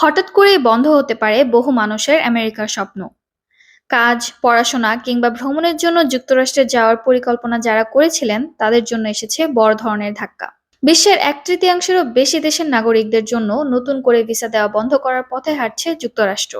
হঠাৎ করেই বন্ধ হতে পারে বহু মানুষের আমেরিকার স্বপ্ন। কাজ, পড়াশোনা কিংবা ভ্রমণের জন্য যুক্তরাষ্ট্রে যাওয়ার পরিকল্পনা যারা করেছিলেন তাদের জন্য এসেছে বড় ধরনের ধাক্কা। বিশ্বের 1/3-এরও বেশি দেশের নাগরিকদের জন্য নতুন করে ভিসা দেওয়া বন্ধ করার পথে হাঁটছে যুক্তরাষ্ট্র।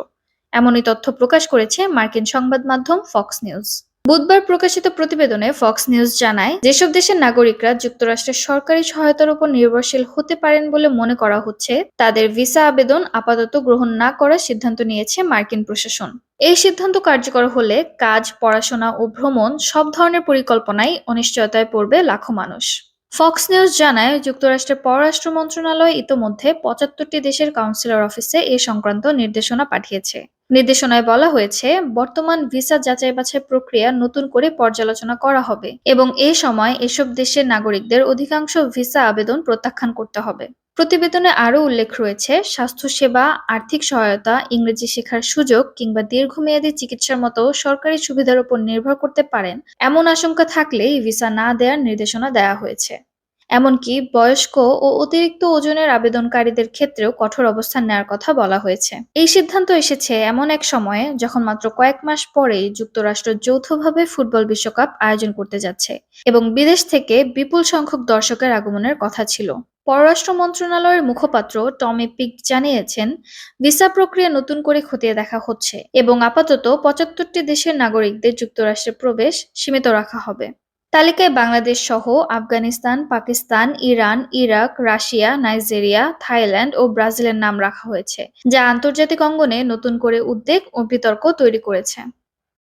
এমনই তথ্য প্রকাশ করেছে মার্কিন সংবাদ মাধ্যম ফক্স নিউজ। বুধবার প্রকাশিত প্রতিবেদনে ফক্স নিউজ জানায়, যেসব দেশের নাগরিকরা যুক্তরাষ্ট্রের সরকারি সহায়তার উপর নির্ভরশীল হতে পারেন বলে মনে করা হচ্ছে, তাদের ভিসা আবেদন আপাতত গ্রহণ না করার সিদ্ধান্ত নিয়েছে মার্কিন প্রশাসন। এই সিদ্ধান্ত কার্যকর হলে কাজ, পড়াশোনা ও ভ্রমণ সব ধরনের পরিকল্পনাই অনিশ্চয়তায় পড়বে লাখো মানুষ। ফক্স নিউজ জানায়, যুক্তরাষ্ট্রের পররাষ্ট্র মন্ত্রণালয় ইতোমধ্যে 75টি দেশের কাউন্সিলর অফিসে এ সংক্রান্ত নির্দেশনা পাঠিয়েছে। নির্দেশনায় বলা হয়েছে, বর্তমান ভিসা যাচাই বাছাই প্রক্রিয়া নতুন করে পর্যালোচনা করা হবে এবং এ সময় এসব দেশের নাগরিকদের অধিকাংশ ভিসা আবেদন প্রত্যাখ্যান করতে হবে। প্রতিবেদনে আরও উল্লেখ রয়েছে, স্বাস্থ্যসেবা, আর্থিক সহায়তা, ইংরেজি শেখার সুযোগ কিংবা দীর্ঘমেয়াদী চিকিৎসার মতো সরকারি সুবিধার উপর নির্ভর করতে পারেন এমন আশঙ্কা থাকলেই ভিসা না দেওয়ার নির্দেশনা দেওয়া হয়েছে। এমনকি বয়স্ক ও অতিরিক্ত ওজনের আবেদনকারীদের ক্ষেত্রেও কঠোর অবস্থান নেওয়ার কথা বলা হয়েছে। এই সিদ্ধান্ত এসেছে এমন এক সময়ে যখন মাত্র কয়েক মাস পরেই যুক্তরাষ্ট্র যৌথভাবে ফুটবল বিশ্বকাপ আয়োজন করতে যাচ্ছে এবং বিদেশ থেকে বিপুল সংখ্যক দর্শকের আগমনের কথা ছিল। পররাষ্ট্র মন্ত্রণালয়ের মুখপাত্র টমি পিক জানিয়েছেন, ভিসা প্রক্রিয়া নতুন করে খতিয়ে দেখা হচ্ছে এবং আপাতত 75টি দেশের নাগরিকদের যুক্তরাষ্ট্রে প্রবেশ সীমিত রাখা হবে। তালিকায় বাংলাদেশ সহ Afghanistan, Pakistan, Iran, Iraq, Russia, Nigeria, Thailand ও ব্রাজিলের নাম রাখা হয়েছে, যা আন্তর্জাতিক অঙ্গনে নতুন করে উদ্বেগ ও বিতর্ক তৈরি করেছে।